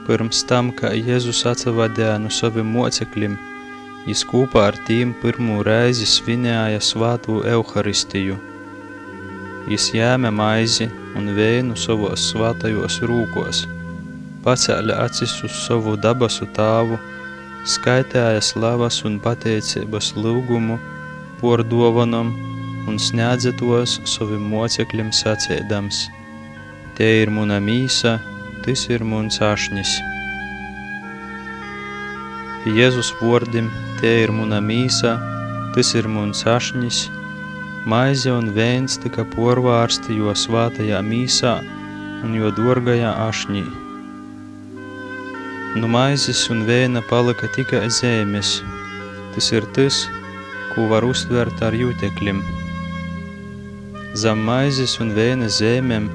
Pirms tam, kā Jēzus atsavadēja no saviem mocekļiem, jis kopā ar tīm pirmū reizi svinēja svātū Euharistiju. Jis jēme maizi un vēnu savos svātajos rūkos, pacēla acis uz savu dabasu tāvu, skaitēja slavas un pateicības lūgumu por dovanom un sniedza tos saviem mocekļiem sacēdams: Te ir muna mīsa, tas ir muns ašņis. Jēzus vārdim: Te ir muna mīsa, tas ir muns ašņis, maize un vēns tika porvārsti jo svātajā mīsā un jo dorgajā ašņī. Nu maizes un vēna palika tikai zēmes, tas ir tas, ko var uztvert ar jūtekļiem. Zam maizes un vēna zēmēm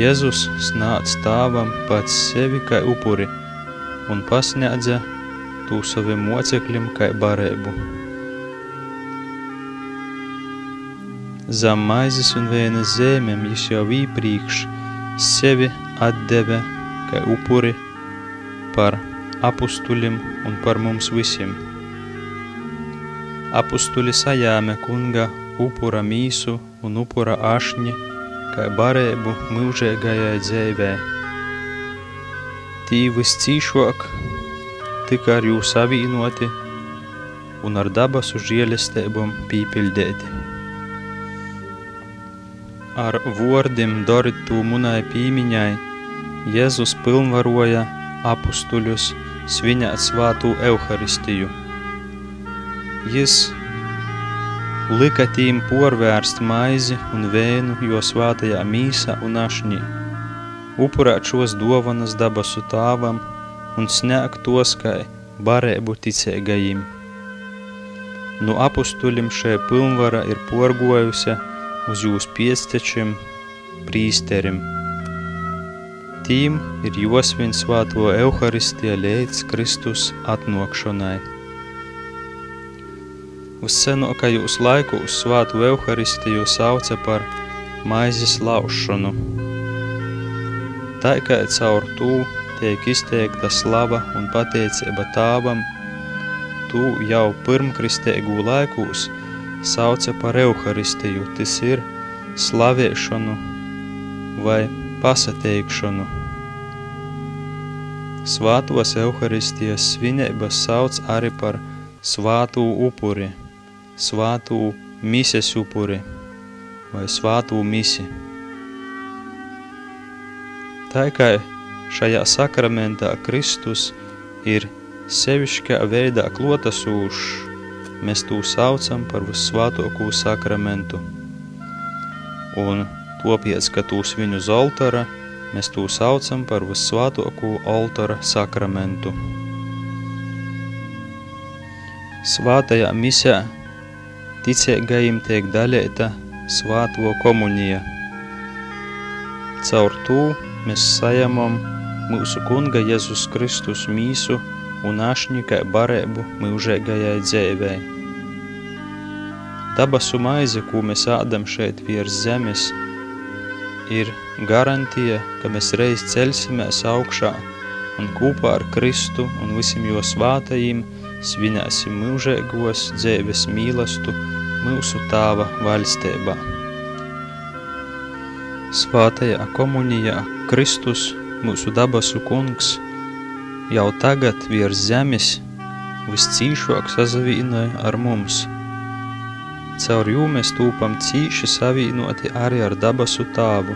Jēzus snāc tāvam pats sevi kai upuri un pasniedza tū saviem mocekļiem kai barēbu. Zam maizes un vēna zēmēm jis jau īpriekš sevi atdeve kai upuri par apustulim un par mums visiem. Apustuli sajāme kunga upura mīsu un upura ašņi kai barēbu mūžēgajai dzēvē. Tī viscīšuok tika ar jū savīnoti un ar dabasu žielestēbom pīpildēti. Ar vordim dorit tū munai pīmiņai Jēzus pilnvaroja apustuļus svinēt svātū Euharistiju. Jis lika tīm porvērst maizi un vēnu jo svātajā mīsā un ašņī, upurēt šos dovanas dabasu tāvam un sniegt tos kai barēbu ticēgajim. Nu apustulim šai pilnvara ir porgojusi uz jūs piestečim, prīsterim. Tīm ir josvin svāto Euharistija līdz Kristus atnokšanai. Uz senokajos laikos svātu Euharistiju sauca par maizes laušanu. Tā kā caur tū tiek izteikta slava un pateicība tāvam, tū jau pirmkristēgū laikos sauca par Euharistiju, tas ir slavēšanu vai pasateikšanu. Svātos Euharistijas svinības sauc arī par svātū upuri, svātū mises upuri vai svātū misi. Tā kā šajā sakramentā Kristus ir sevišķā veidā klotasūšs, mēs tū saucam par vissvātokū sakramentu. Un topiec, ka tū svin uz oltara, mēs tū saucam par vissvātokū oltara sakramentu. Svātajā misē ticēgajiem tiek daļēta svāto komunija. Caur tū mēs sajamam mūsu kunga Jēzus Kristus mīsu un ašņi kai barēbu mūžēgajai dzēvei. Dabasu maize, ko mēs ādam šeit virs zemes, ir garantija, ka mēs reiz celsimies augšā un kopā ar Kristu un visiem jo svātajiem svinēsim mūžēgos dzēves mīlestu mūsu tāva vaļstībā. Svātajā komunijā Kristus, mūsu dabasu kungs, jau tagad virs zemes viscīšāk sazavīnoja ar mums. Caur jū mēs tūpam cīši savīnoti arī ar dabasu tāvu.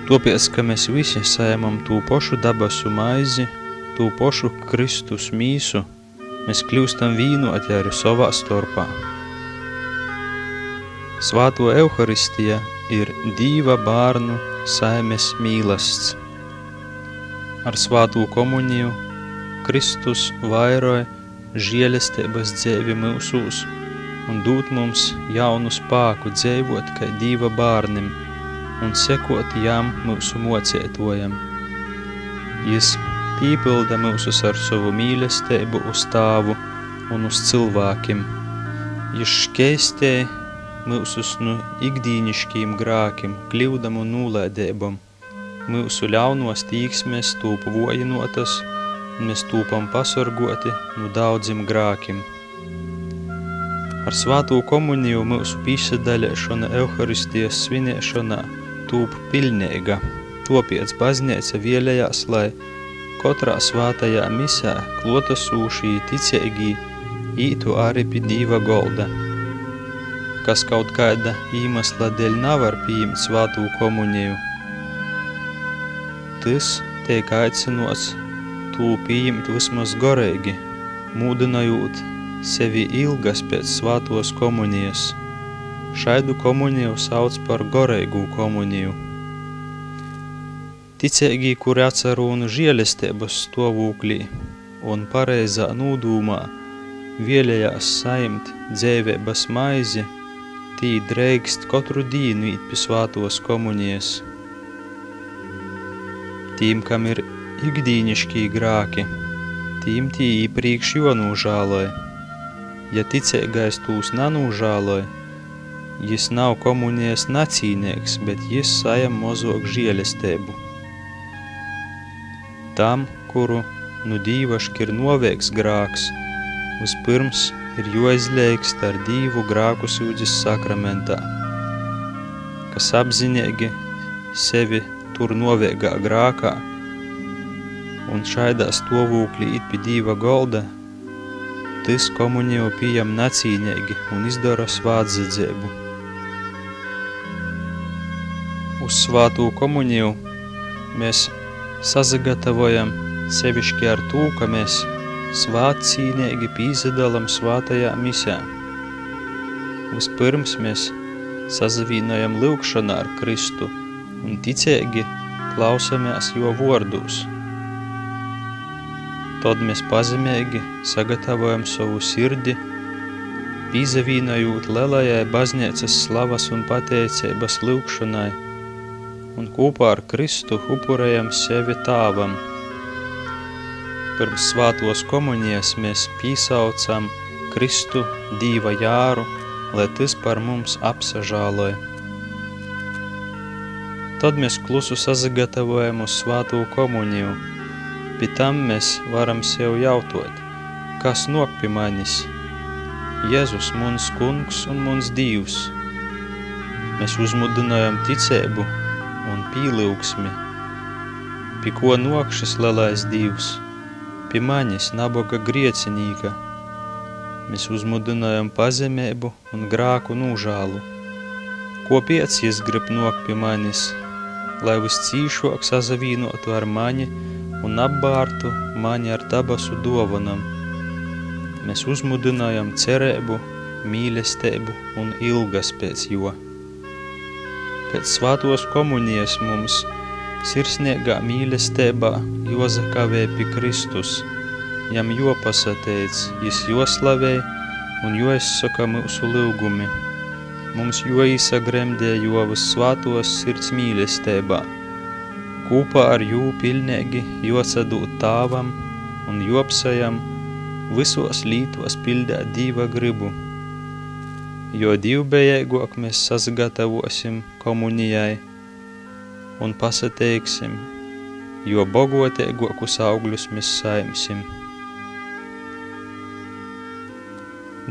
Topies, ka mēs visi sajamam tū pošu dabasu maizi, tū pošu Kristus mīsu, mēs kļūstam vīnoti arī savā starpā. Svāto Euharistija ir Dīva bārnu saimes mīlests. Ar svātū komuniju Kristus vairoja žielestības dzēvi mūsūs un dūt mums jaunu spāku dzēvot kai Dīva bārnim un sekot jām mūsu mocētojam. Jis pīpilda mūsus ar savu mīlestību uz tāvu un uz cilvēkiem. Jis škeistē mūsus no ikdīniškīm grākim, kļūdam un nūlēdēbam mūsu ļaunos tīksmes tūp vojinotas, un mēs tūpam pasorgoti no daudzim grākim. Ar svātū komuniju mūsu pīsadaļēšana Euharistijas svinēšanā tūp piļneiga, topiec bazneica vielējās, lai kotrā svātajā misē klotosūšī ticēgī ītu arī pi Dīva golda. Kas kaut kāda īmasla dēļ nevar pieņemt svātū komuniju, tas tiek aicinots tū pieņemt vismaz goreigi, mūdinājot sevi ilgas pēc svātos komunijas. Šaidu komuniju sauc par goreigu komuniju. Ticēgī, kuri atcerūnu žielestības stovūklī un pareizā nūdūmā vielējās saimt dzēvības maizi, tī dreikst katru dīnu īt pi svātos komunijas. Tīm, kam ir ikdīniškī grāki, tīm tī īpriekš jonūžāloj. Ja ticēgais tūs nanūžāloj, jis nav komunijas nacīnieks, bet jis sajam mozuok žielestēbu. Tam, kuru nu Dīva škir noveiks grāks, vispirms ir joizleikst ar Dīvu grāku sūdzes sakramentā, kas apziņīgi sevi tur noveigā grākā un šaidā stovūklī it pi Dīva golda, tas komuniju pieņem nacīnīgi un izdara svātdzedzēbu. Uz svātū komuniju mēs sazagatavojam sevišķi ar tū, ka mēs svātcīnīgi pīzadalam svātajā misē. Vispirms mēs sazavīnojam lyukšanā ar Kristu un ticēgi klausamies jo vordūs. Tad mēs pazemīgi sagatavojam savu sirdi, pīzavīnojot lelajai baznēcas slavas un pateicības lyukšanai, un kopā ar Kristu upurējam sevi tāvam. Pirms svātos komunijas mēs pīsaucam Kristu Dīva jāru, lai tas par mums apsažāloj. Tad mēs klusu sazagatavojam uz svāto komuniju. Pi tam mēs varam sev jautot, kas nok pi manis? Jēzus muns kungs un muns Dīvs. Mēs uzmudinājam ticēbu un pīlyuksmi. Pi ko nok šis lelais Dīvs? Pi manis, naboga griecinīka. Mēs uzmudinājam pazemēbu un grāku nūžālu. Kopiec jis grib nok pi manis, lai viscīšuok sazavīnotu ar mani un apbārtu mani ar dabasu dovanam. Mēs uzmudinājam cerēbu, mīlestēbu un ilgas pēc jo. Pēc svātos komunijas mums sirsniegā mīlestībā jozakavē pi Kristus, jam jopasateic, jis joslavē un joizsoka mūsu lyugumi. Mums joīsagremdē jo vissvātos sirds mīlestībā. Kūpā ar jū pilnīgi jocadūt tāvam un jopsajam visos lītos pildēt Dīva gribu. Jo divbejēguok mēs sasagatavosim komunijai un pasateiksim, jo bogoteiguokus augļus mēs saimsim.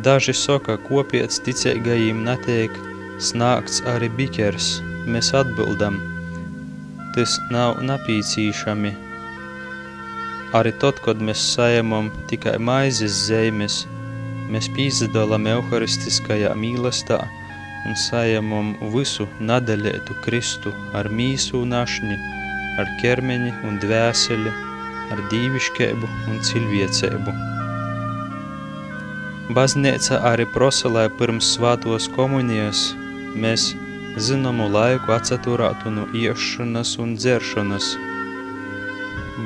Daži soka, kopiec ticēgajiem neteik snākts arī bikers, mēs atbildam, tas nav napīcīšami. Arī tad, kad mēs saimam tikai maizes zeimes, mēs pīzadalam euharistiskajā mīlestā un saimam visu nadaļētu Kristu ar mīsu našni, ar ķermeni un dvēseli, ar dīviškēbu un cilvēcēbu. Bazneica arī prosa, lai pirms svātos komunijas mēs zināmu laiku atsaturātu no iešanas un dzeršanas.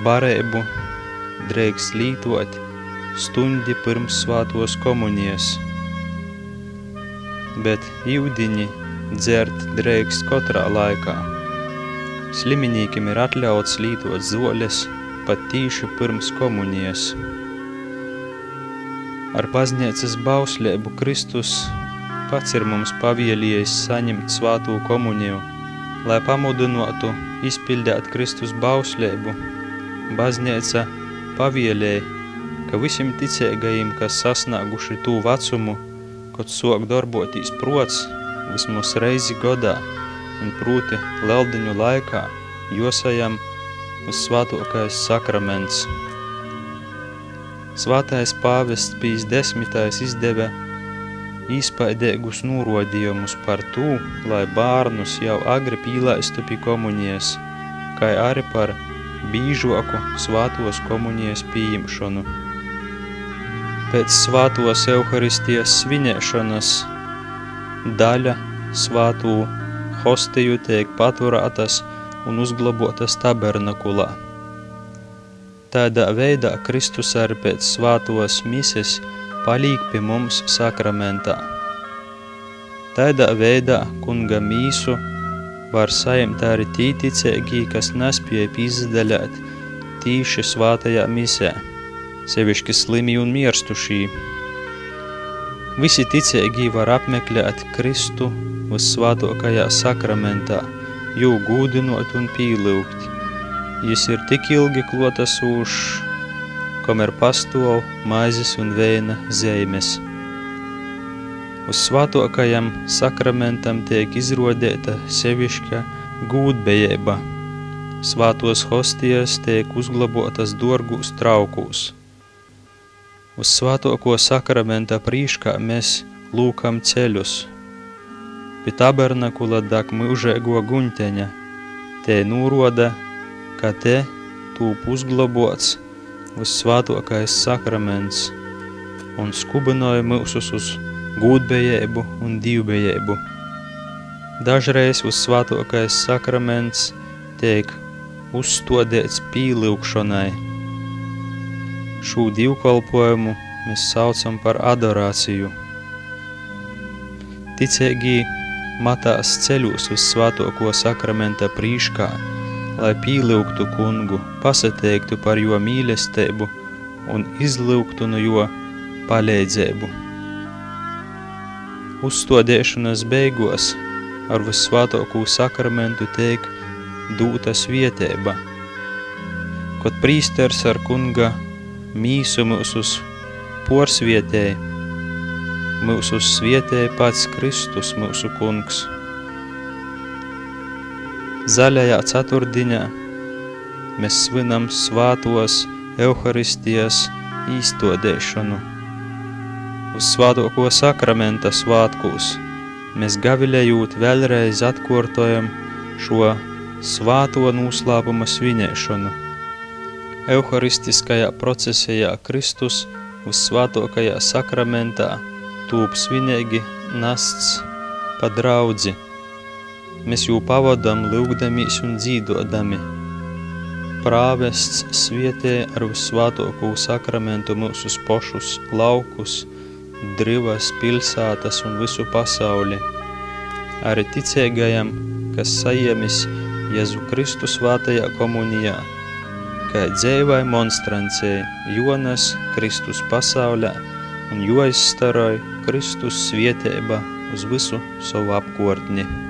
Barēbu dreikst lītot stundi pirms svātos komunijas, bet īvdiņi dzert dreikst katrā laikā. Sliminīkim ir atļauts lītot zoles pat tīši pirms komunijas. Ar baznēcas bauslēbu Kristus pats ir mums pavielījis saņemt svātū komuniju, lai pamudinotu izpildēt Kristus bausleibu, bazneica pavielēja, ka visiem ticēgajiem, kas sasnāguši tū vecumu, kad sok darbotīs prots vismaz reizi godā, un prūti leldiņu laikā josajam uz svētokais sakraments. Svētais pāvests Pijs 10. izdeve īspaidēgus nūrodījumus par tū, lai bārnus jau agri pīlaistu pie komunijas, kai arī par bīžoku svētos komunijas pieņemšanu. Pēc svētos Euharistijas svinēšanas daļa svētū hostiju tiek paturētas un uzglabotas tabernakulā. Tādā veidā Kristus arī pēc svētos mises palīk pie mums sakramentā. Tādā veidā kunga mīsu var saņemt arī tī ticēgī, kas nespēja pīzdaļāt tīši svētajā misē, sevišķi slimi un mierstušī. Visi ticēgī var apmeklēt Kristu vissvētokajā sakramentā, jū gūdinot un pīlyugt. Jis ir tik ilgi klotesūšs, kamēr pastov maizes un veina zeimes. Uz svētokajam sakramentam tiek izrodēta sevišķa gūdbejēba. Svētos hostijas tiek uzglabotas dorgūs traukūs. Uz svētoko sakramenta prīškā mēs lūkam ceļus. Pie tabernakula dak mūžēgo guņteņa. Te nūroda, ka te tūp uzglabots vissvētokais sakraments un skubinoja mūsus uz gūdbejēbu un divbejēbu. Dažreiz vissvētokais sakraments tiek uzstodēts pīlyugšanai. Šū divkolpojumu mēs saucam par adorāciju. Ticēgī matās ceļūs uz svētoko sakramenta prīškā, lai pīlyugtu kungu, pasateiktu par jo mīlestību un izlūgtu no jo palīdzību. Uzstodēšanas beigos ar vissvētokū sakramentu tiek dūta svietēba, kad prīsters ar kunga mīsu mūsus porsvietēja, mūsus svietēja pats Kristus, mūsu kungs. Zaļajā ceturtdiņā mēs svinam svātos Euharistijas īstodēšanu. Uz svātoko sakramenta svātkūs mēs gavilējūt vēlreiz atkārtojam šo svāto nūslāpuma svinēšanu. Euharistiskajā procesijā Kristus uz svātokajā sakramentā tūp svinīgi nasts pa draudzi. Mēs jū pavadam lūgdamīs un dzīdodami. Prāvests svietē ar svātokū sakramentu mūsus pošus, laukus, drivas, pilsātas un visu pasauli. Arī ticēgajam, kas saiemis Jēzu Kristu svātajā komunijā, kā dzēvai monstrancei Jonas Kristus pasaulē un jo izstaroja Kristus svietēba uz visu savu apkārtni.